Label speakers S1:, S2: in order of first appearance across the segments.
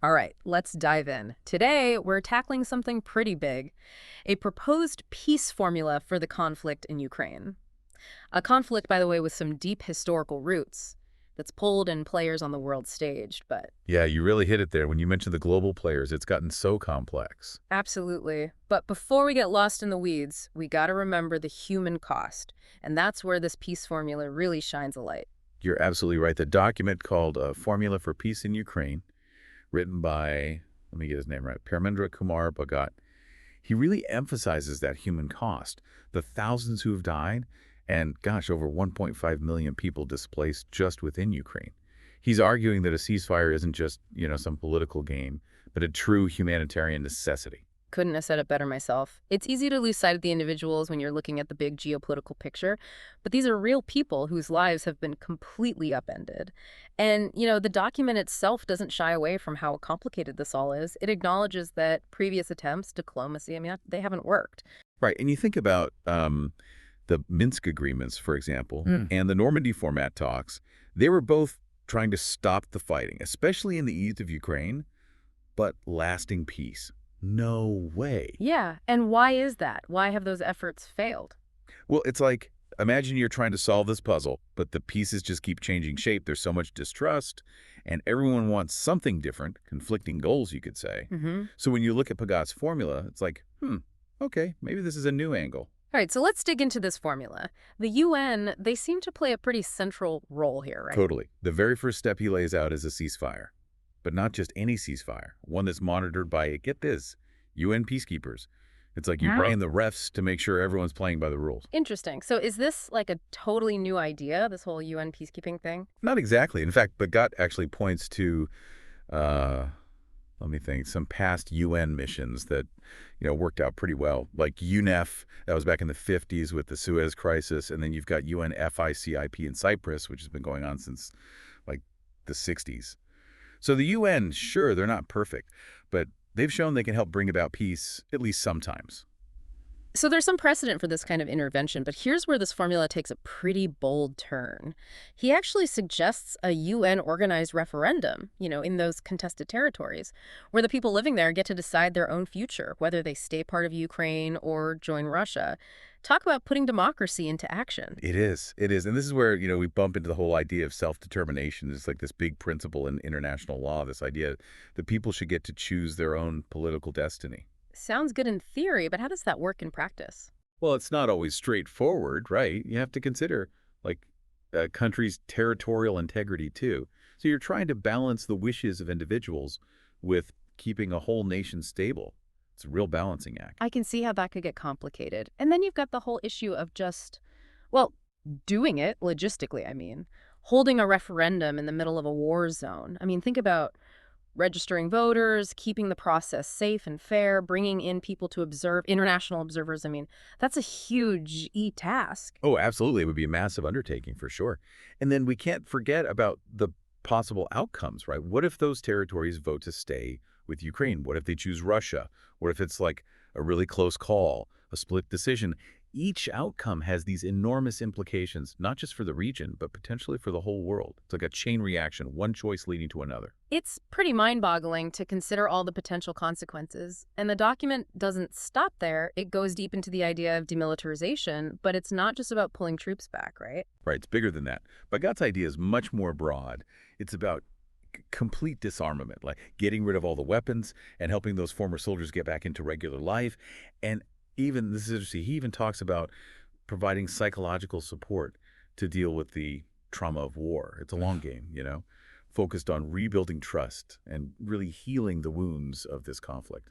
S1: All right, let's dive in. Today, we're tackling something pretty big, a proposed peace formula for the conflict in Ukraine. A conflict, by the way, with some deep historical roots that's pulled in players on the world stage, but
S2: Yeah, you really hit it there. When you mentioned the global players, it's gotten so complex.
S1: absolutely. But before we get lost in the weeds, we got to remember the human cost. And that's where this peace formula really shines a light.
S2: You're absolutely right. The document called Formula for Peace in Ukraine, written by, let me get his name right, Parmendra Kumar Bhagat, he really emphasizes that human cost, the thousands who have died, and gosh, over 1.5 million people displaced just within Ukraine. He's arguing that a ceasefire isn't just, some political game, but a true humanitarian necessity.
S1: Couldn't have said it better myself. It's easy to lose sight of the individuals when you're looking at the big geopolitical picture, but these are real people whose lives have been completely upended. And, the document itself doesn't shy away from how complicated this all is. It acknowledges that previous attempts, diplomacy, they haven't worked.
S2: Right, and you think about the Minsk agreements, for example, and the Normandy format talks, they were both trying to stop the fighting, especially in the east of Ukraine, but lasting peace. No way.
S1: Yeah, and why is that? Why have those efforts failed?
S2: Well, it's like, imagine you're trying to solve this puzzle, but the pieces just keep changing shape. There's so much distrust, and everyone wants something different, conflicting goals, you could say.
S1: Mm-hmm.
S2: So when you look at Pagat's formula, it's like, okay, maybe this is a new angle.
S1: All right, so let's dig into this formula. The UN, they seem to play a pretty central role here, right?
S2: Totally. The very first step he lays out is a ceasefire. But not just any ceasefire, one that's monitored by, get this, UN peacekeepers. It's like you
S1: Wow.
S2: bring the refs to make sure everyone's playing by the rules.
S1: Interesting. So is this like a totally new idea, this whole UN peacekeeping thing?
S2: Not exactly. In fact, Bagat actually points to, uh, let me think, some past UN missions that, worked out pretty well. Like UNEF, that was back in the 50s with the Suez Crisis, and then you've got UNFICIP in Cyprus, which has been going on since, like, the 60s. So the UN, sure, they're not perfect, but they've shown they can help bring about peace, at least sometimes.
S1: So there's some precedent for this kind of intervention, but here's where this formula takes a pretty bold turn. He actually suggests a UN-organized referendum, in those contested territories, where the people living there get to decide their own future, whether they stay part of Ukraine or join Russia. Talk about putting democracy into action.
S2: It is. It is. And this is where, we bump into the whole idea of self-determination. It's like this big principle in international law, this idea that people should get to choose their own political destiny.
S1: Sounds good in theory, but how does that work in practice?
S2: Well, it's not always straightforward, right? You have to consider, like, a country's territorial integrity, too. So you're trying to balance the wishes of individuals with keeping a whole nation stable. It's a real balancing act.
S1: I can see how that could get complicated. And then you've got the whole issue of just, well, doing it logistically, holding a referendum in the middle of a war zone. Think about registering voters, keeping the process safe and fair, bringing in people to observe, international observers. That's a huge task.
S2: Oh, absolutely. It would be a massive undertaking for sure. And then we can't forget about the possible outcomes, right? What if those territories vote to stay with Ukraine? What if they choose Russia? What if it's like a really close call, a split decision? Each outcome has these enormous implications, not just for the region, but potentially for the whole world. It's like a chain reaction, one choice leading to another.
S1: It's pretty mind-boggling to consider all the potential consequences. And the document doesn't stop there. It goes deep into the idea of demilitarization, but it's not just about pulling troops back, right?
S2: Right, it's bigger than that. Bagat's idea is much more broad. It's about complete disarmament, like getting rid of all the weapons and helping those former soldiers get back into regular life. And even, this is interesting, he even talks about providing psychological support to deal with the trauma of war. It's a long game, focused on rebuilding trust and really healing the wounds of this conflict.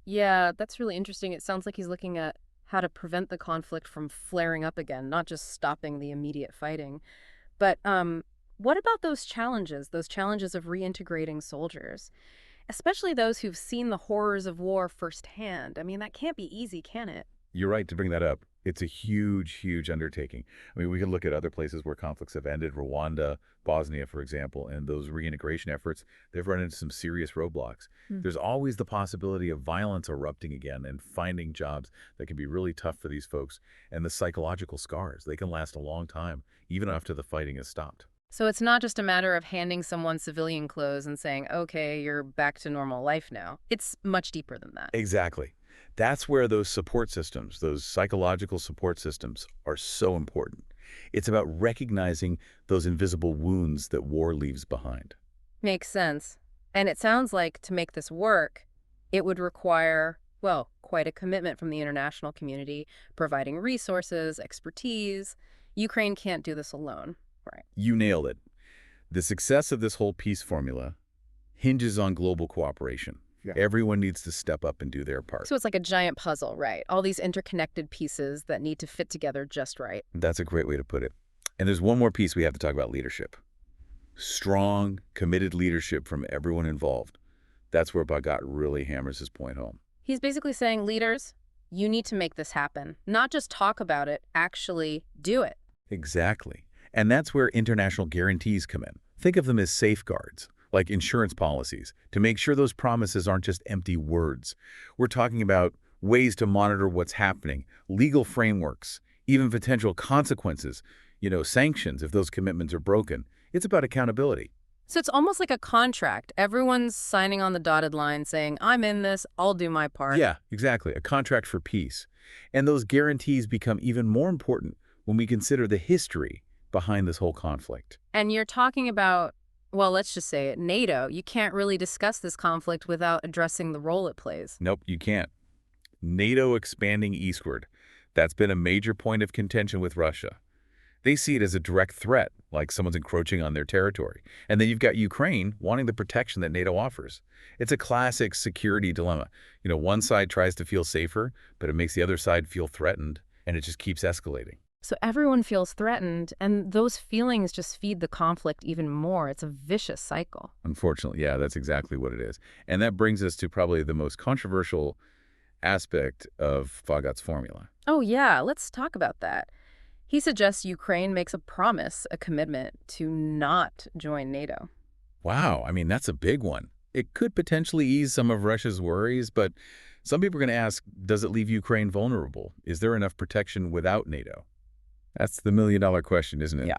S1: Yeah, that's really interesting. It sounds like he's looking at how to prevent the conflict from flaring up again, not just stopping the immediate fighting. But what about those challenges of reintegrating soldiers, especially those who've seen the horrors of war firsthand? That can't be easy, can it?
S2: You're right to bring that up. It's a huge, huge undertaking. We can look at other places where conflicts have ended, Rwanda, Bosnia, for example, and those reintegration efforts, they've run into some serious roadblocks. There's always the possibility of violence erupting again and finding jobs that can be really tough for these folks. And the psychological scars, they can last a long time, even after the fighting has stopped.
S1: So it's not just a matter of handing someone civilian clothes and saying, okay, you're back to normal life now. It's much deeper than that.
S2: Exactly. That's where those support systems, those psychological support systems, are so important. It's about recognizing those invisible wounds that war leaves behind.
S1: Makes sense. And it sounds like to make this work, it would require, well, quite a commitment from the international community, providing resources, expertise. Ukraine can't do this alone. Right.
S2: You nailed it. The success of this whole peace formula hinges on global cooperation. Yeah. Everyone needs to step up and do their part.
S1: So it's like a giant puzzle, right? All these interconnected pieces that need to fit together just right.
S2: That's a great way to put it. And there's one more piece we have to talk about: leadership. Strong, committed leadership from everyone involved. That's where Bhagat really hammers his point home.
S1: He's basically saying, leaders, you need to make this happen. Not just talk about it, actually do it.
S2: Exactly. And that's where international guarantees come in. Think of them as safeguards, like insurance policies, to make sure those promises aren't just empty words. We're talking about ways to monitor what's happening, legal frameworks, even potential consequences, sanctions if those commitments are broken. It's about accountability.
S1: So it's almost like a contract. Everyone's signing on the dotted line saying, I'm in this, I'll do my part.
S2: Yeah, exactly. A contract for peace. And those guarantees become even more important when we consider the history behind this whole conflict.
S1: And you're talking about, well, let's just say it, NATO. You can't really discuss this conflict without addressing the role it plays.
S2: Nope, you can't. NATO expanding eastward. That's been a major point of contention with Russia. They see it as a direct threat, like someone's encroaching on their territory. And then you've got Ukraine wanting the protection that NATO offers. It's a classic security dilemma. One side tries to feel safer, but it makes the other side feel threatened, and it just keeps escalating.
S1: So everyone feels threatened, and those feelings just feed the conflict even more. It's a vicious cycle.
S2: Unfortunately, yeah, that's exactly what it is. And that brings us to probably the most controversial aspect of Bhagat's formula.
S1: Oh, yeah, let's talk about that. He suggests Ukraine makes a promise, a commitment to not join NATO.
S2: Wow, I mean, that's a big one. It could potentially ease some of Russia's worries, but some people are going to ask, does it leave Ukraine vulnerable? Is there enough protection without NATO? That's the million-dollar question, isn't it?
S1: Yeah.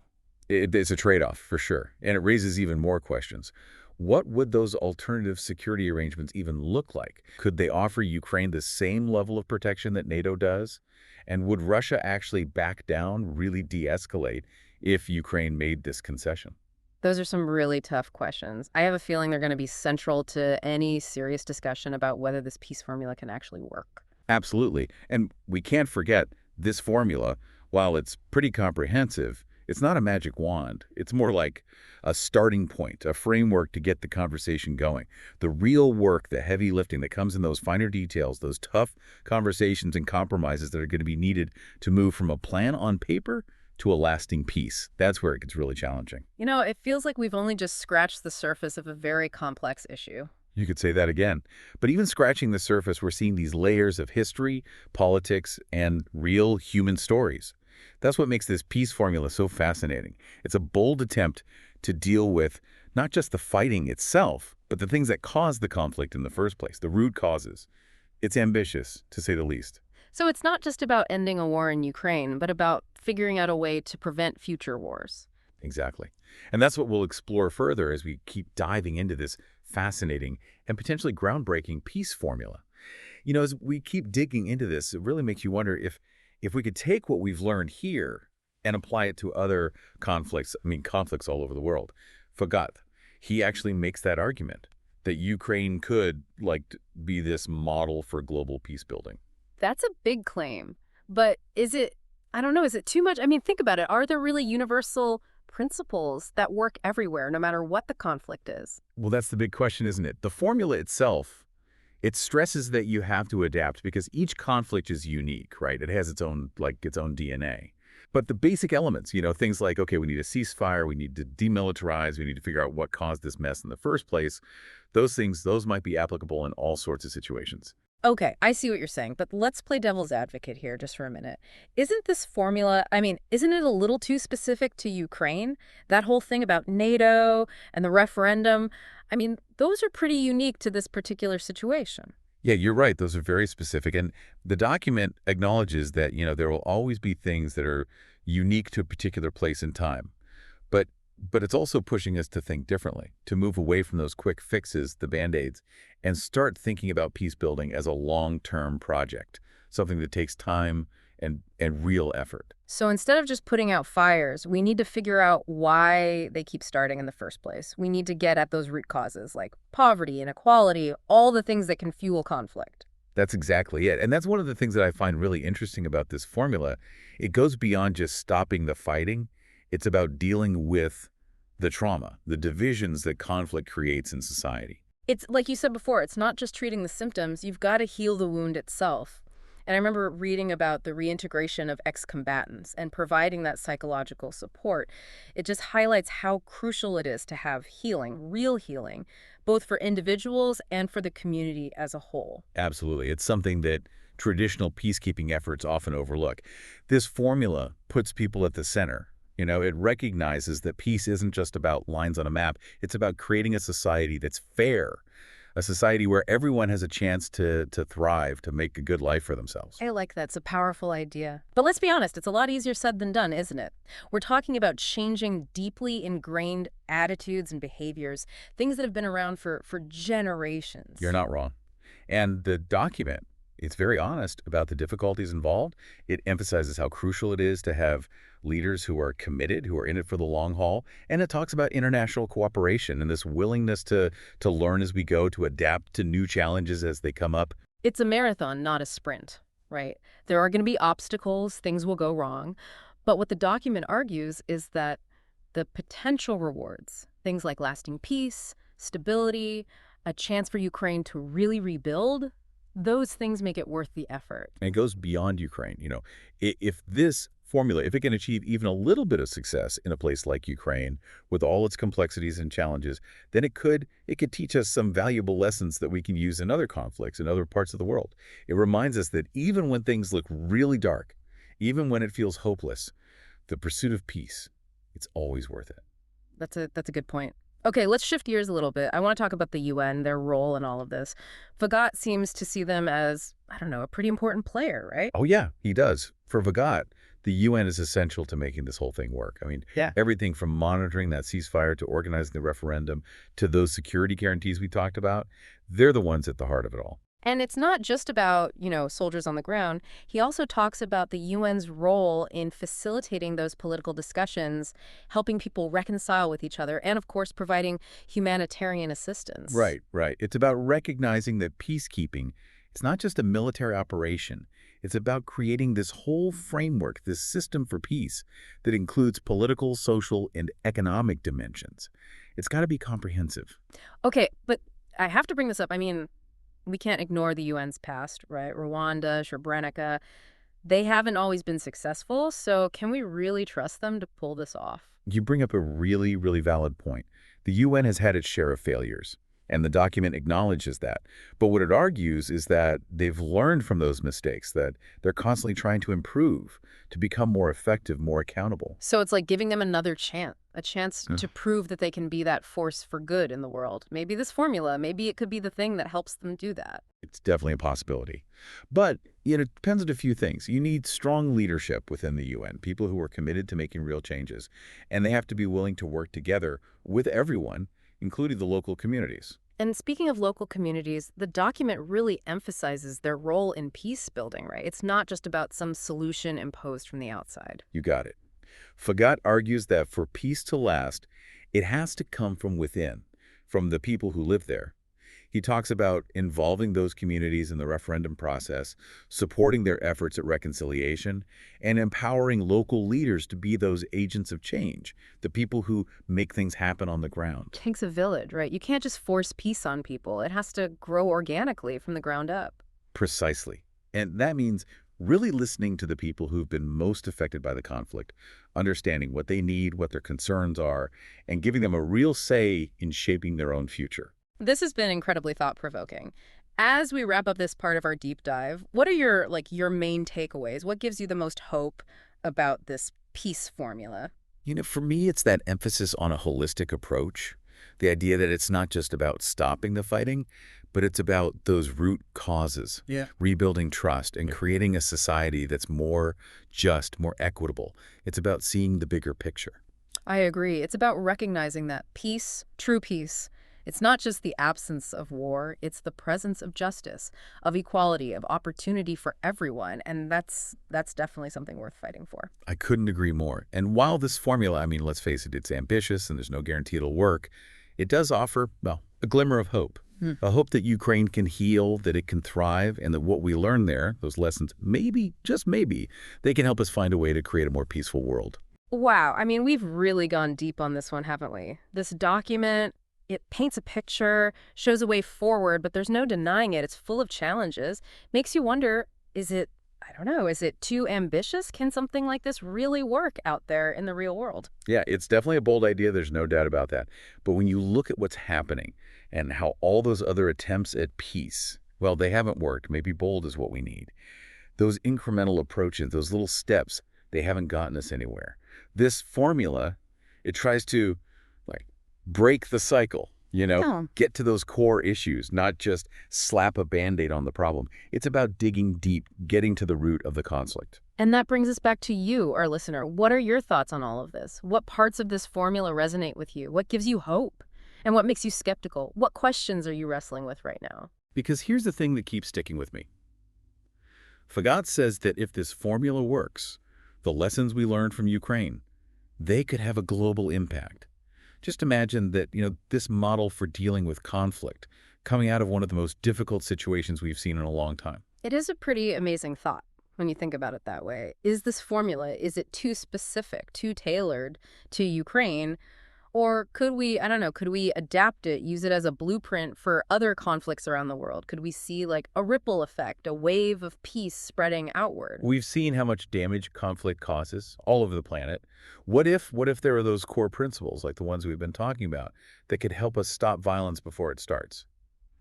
S2: It's a trade-off, for sure. And it raises even more questions. What would those alternative security arrangements even look like? Could they offer Ukraine the same level of protection that NATO does? And would Russia actually back down, really de-escalate, if Ukraine made this concession?
S1: Those are some really tough questions. I have a feeling they're going to be central to any serious discussion about whether this peace formula can actually work.
S2: Absolutely. And we can't forget this formula, while it's pretty comprehensive, it's not a magic wand. It's more like a starting point, a framework to get the conversation going. The real work, the heavy lifting that comes in those finer details, those tough conversations and compromises that are going to be needed to move from a plan on paper to a lasting peace. That's where it gets really challenging.
S1: It feels like we've only just scratched the surface of a very complex issue.
S2: You could say that again. But even scratching the surface, we're seeing these layers of history, politics, and real human stories. That's what makes this peace formula so fascinating. It's a bold attempt to deal with not just the fighting itself, but the things that caused the conflict in the first place, the root causes. It's ambitious, to say the least.
S1: So it's not just about ending a war in Ukraine, but about figuring out a way to prevent future wars.
S2: Exactly. And that's what we'll explore further as we keep diving into this fascinating and potentially groundbreaking peace formula. As we keep digging into this, it really makes you wonder if we could take what we've learned here and apply it to other conflicts, conflicts all over the world. Bhagat, he actually makes that argument that Ukraine could, be this model for global peace building.
S1: That's a big claim. But is it too much? Think about it. Are there really universal principles that work everywhere, no matter what the conflict is?
S2: Well, that's the big question, isn't it? The formula itself, it stresses that you have to adapt because each conflict is unique, right? It has its own DNA. But the basic elements, things like, okay, we need a ceasefire, we need to demilitarize, we need to figure out what caused this mess in the first place. Those might be applicable in all sorts of situations.
S1: Okay, I see what you're saying, but let's play devil's advocate here just for a minute. Isn't this formula, isn't it a little too specific to Ukraine? That whole thing about NATO and the referendum, those are pretty unique to this particular situation.
S2: Yeah, you're right. Those are very specific. And the document acknowledges that, there will always be things that are unique to a particular place and time. But But it's also pushing us to think differently, to move away from those quick fixes, the Band-Aids, and start thinking about peace building as a long-term project, something that takes time and real effort.
S1: So instead of just putting out fires, we need to figure out why they keep starting in the first place. We need to get at those root causes like poverty, inequality, all the things that can fuel conflict.
S2: That's exactly it. And that's one of the things that I find really interesting about this formula. It goes beyond just stopping the fighting. It's about dealing with the trauma, the divisions that conflict creates in society.
S1: It's like you said before, it's not just treating the symptoms, you've got to heal the wound itself. And I remember reading about the reintegration of ex-combatants and providing that psychological support. It just highlights how crucial it is to have healing, real healing, both for individuals and for the community as a whole.
S2: Absolutely. It's something that traditional peacekeeping efforts often overlook. This formula puts people at the center. It recognizes that peace isn't just about lines on a map. It's about creating a society that's fair, a society where everyone has a chance to thrive, to make a good life for themselves.
S1: I like that. It's a powerful idea. But let's be honest, it's a lot easier said than done, isn't it? We're talking about changing deeply ingrained attitudes and behaviors, things that have been around for generations.
S2: You're not wrong. And the document, it's very honest about the difficulties involved. It emphasizes how crucial it is to have leaders who are committed, who are in it for the long haul. And it talks about international cooperation and this willingness to learn as we go, to adapt to new challenges as they come up.
S1: It's a marathon, not a sprint, right? There are going to be obstacles, things will go wrong. But what the document argues is that the potential rewards, things like lasting peace, stability, a chance for Ukraine to really rebuild, those things make it worth the effort.
S2: And it goes beyond Ukraine. If this formula, if it can achieve even a little bit of success in a place like Ukraine with all its complexities and challenges, then it could teach us some valuable lessons that we can use in other conflicts in other parts of the world. It reminds us that even when things look really dark, even when it feels hopeless, the pursuit of peace, it's always worth it.
S1: That's a good point. Okay, let's shift gears a little bit. I want to talk about the UN, their role in all of this. Vagat seems to see them as, I don't know, a pretty important player, right?
S2: Oh, yeah, he does. For Vagat, the UN is essential to making this whole thing work. I mean,
S1: Yeah.
S2: everything from monitoring that ceasefire to organizing the referendum to those security guarantees we talked about, they're the ones at the heart of it all.
S1: And it's not just about, soldiers on the ground. He also talks about the UN's role in facilitating those political discussions, helping people reconcile with each other, and of course, providing humanitarian assistance.
S2: Right, right. It's about recognizing that peacekeeping is not just a military operation. It's about creating this whole framework, this system for peace that includes political, social, and economic dimensions. It's got to be comprehensive.
S1: Okay, but I have to bring this up. I mean, we can't ignore the UN's past, right? Rwanda, Srebrenica, they haven't always been successful, so can we really trust them to pull this off?
S2: You bring up a really, really valid point. The UN has had its share of failures, and the document acknowledges that. But what it argues is that they've learned from those mistakes, that they're constantly trying to improve, to become more effective, more accountable.
S1: So it's like giving them another chance, a chance to prove that they can be that force for good in the world. Maybe this formula, maybe it could be the thing that helps them do that.
S2: It's definitely a possibility. But it depends on a few things. You need strong leadership within the UN, people who are committed to making real changes. And they have to be willing to work together with everyone, including the local communities.
S1: And speaking of local communities, the document really emphasizes their role in peace building, right? It's not just about some solution imposed from the outside.
S2: You got it. Fagat argues that for peace to last, it has to come from within, from the people who live there. He talks about involving those communities in the referendum process, supporting their efforts at reconciliation, and empowering local leaders to be those agents of change, the people who make things happen on the ground.
S1: It takes a village, right? You can't just force peace on people. It has to grow organically from the ground up.
S2: Precisely. And that means really listening to the people who've been most affected by the conflict, understanding what they need, what their concerns are, and giving them a real say in shaping their own future.
S1: This has been incredibly thought-provoking. As we wrap up this part of our deep dive, what are your main takeaways? What gives you the most hope about this peace formula?
S2: For me, it's that emphasis on a holistic approach. The idea that it's not just about stopping the fighting, but it's about those root causes, rebuilding trust and creating a society that's more just, more equitable. It's about seeing the bigger picture.
S1: I agree. It's about recognizing that peace, true peace, it's not just the absence of war, it's the presence of justice, of equality, of opportunity for everyone, and that's definitely something worth fighting for.
S2: I couldn't agree more. And while this formula, I mean, let's face it, it's ambitious and there's no guarantee it'll work, it does offer, well, a glimmer of hope.
S1: Hmm.
S2: A hope that Ukraine can heal, that it can thrive, and that what we learn there, those lessons, maybe, just maybe, they can help us find a way to create a more peaceful world.
S1: Wow, I mean, we've really gone deep on this one, haven't we? This document, it paints a picture, shows a way forward, but there's no denying it. It's full of challenges. Makes you wonder, is it, I don't know, is it too ambitious? Can something like this really work out there in the real world?
S2: Yeah, it's definitely a bold idea. There's no doubt about that. But when you look at what's happening and how all those other attempts at peace, well, they haven't worked. Maybe bold is what we need. Those incremental approaches, those little steps, they haven't gotten us anywhere. This formula, it tries to like break the cycle,
S1: Oh.
S2: get to those core issues, not just slap a Band-Aid on the problem. It's about digging deep, getting to the root of the conflict.
S1: And that brings us back to you, our listener. What are your thoughts on all of this? What parts of this formula resonate with you? What gives you hope? And what makes you skeptical? What questions are you wrestling with right now?
S2: Because here's the thing that keeps sticking with me. Fagat says that if this formula works, the lessons we learned from Ukraine, they could have a global impact. Just imagine that, this model for dealing with conflict coming out of one of the most difficult situations we've seen in a long time.
S1: It is a pretty amazing thought when you think about it that way. Is this formula, is it too specific, too tailored to Ukraine? Or could we, I don't know, could we adapt it, use it as a blueprint for other conflicts around the world? Could we see like a ripple effect, a wave of peace spreading outward?
S2: We've seen how much damage conflict causes all over the planet. What if there are those core principles, like the ones we've been talking about, that could help us stop violence before it starts?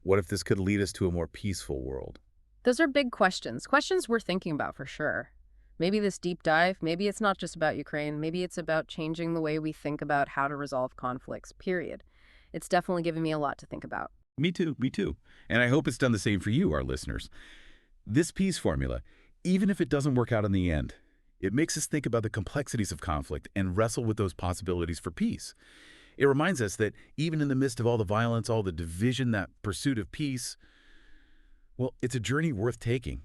S2: What if this could lead us to a more peaceful world?
S1: Those are big questions, questions we're thinking about for sure. Maybe this deep dive, maybe it's not just about Ukraine, maybe it's about changing the way we think about how to resolve conflicts, period. It's definitely given me a lot to think about.
S2: Me too, me too. And I hope it's done the same for you, our listeners. This peace formula, even if it doesn't work out in the end, it makes us think about the complexities of conflict and wrestle with those possibilities for peace. It reminds us that even in the midst of all the violence, all the division, that pursuit of peace, well, it's a journey worth taking.